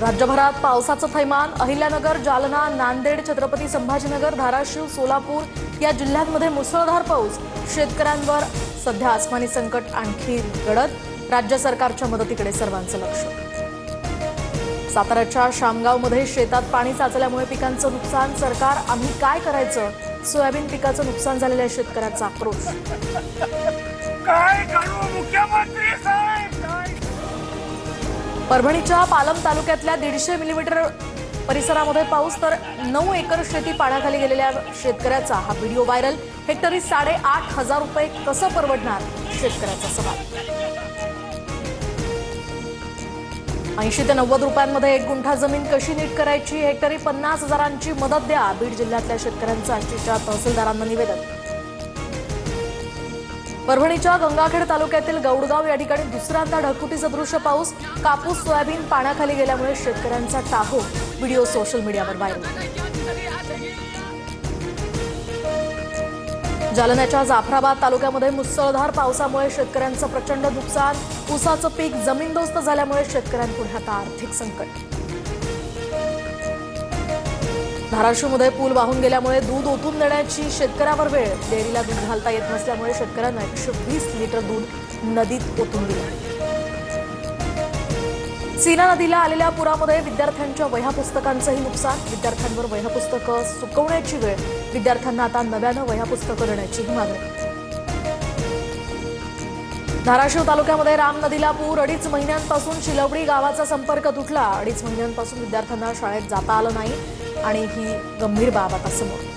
राज्यभरात पावसाचं थैमान। अहिल्यानगर, जालना, नांदेड, छत्रपती संभाजीनगर, धाराशिव, सोलापूर या जिल्ह्यांमध्ये मुसळधार पाऊस। शेतकऱ्यांवर सध्या आसमानी संकट आणखी गडद। राज्य सरकारच्या मदतीकडे सर्वांचं लक्ष। साताऱ्याच्या शामगावमध्ये शेतात पाणी साचल्यामुळे पिकांचं नुकसान। सरकार आम्ही काय करायचं? सोयाबीन पिकाचं नुकसान झालेल्या शेतकऱ्याचा आक्रोश। काय करू मुख्यमंत्री साहेब? परभणीच्या पालम तालुक्यातल्या 150 मिलीमीटर परिसरामध्ये पाऊस तर 9 एकर शेती पाण्याखाली गेलेल्या शेतकऱ्याचा हा व्हिडिओ व्हायरल। हेक्टरी 8,500 रुपये कसं परवडणार? शेतकऱ्याचा सवाल। 80 ते 90 रुपयांमध्ये 1 गुंठा जमीन कशी नीट करायची? हेक्टरी 50,000ची मदत द्या। बीड जिल्ह्यातल्या शेतकऱ्यांचं आष्टीच्या तहसीलदारांना निवेदन। परभणीच्या गंगाखेड तालुक्यातील गौडगाव या ठिकाणी दुसऱ्यांदा ढगफुटी सदृश पाऊस। कापूस सोयाबीन पाण्याखाली गेल्यामुळे शेतकऱ्यांचा टाहो। व्हिडिओ सोशल मीडियावर व्हायरल। जालन्याच्या जाफराबाद तालुक्यामध्ये मुसळधार पावसामुळे शेतकऱ्यांचं प्रचंड नुकसान। ऊसाचं पीक जमीनदोस्त झाल्यामुळे शेतकऱ्यांपुढे आता आर्थिक संकट। धाराशिवमध्ये पूल वाहून गेल्यामुळे दूध ओतून देण्याची शेतकऱ्यावर वेळ। डेअरीला दूध घालता येत नसल्यामुळे शेतकऱ्यांना 120 लिटर दूध नदीत ओतून दिलं। सीना नदीला आलेल्या पुरामध्ये विद्यार्थ्यांच्या वह्या पुस्तकांचंही नुकसान। विद्यार्थ्यांवर वह्या पुस्तकं सुकवण्याची वेळ। विद्यार्थ्यांना आता नव्यानं वह्या पुस्तकं देण्याचीही मागणी। धाराशिव तालुक्यामध्ये राम नदीला पूर। 2.5 महिन्यांपासून शिलवडी गावाचा संपर्क तुटला। 2.5 महिन्यांपासून विद्यार्थ्यांना शाळेत जाता आलं नाही आणि ही गंभीर बाब आता समोर।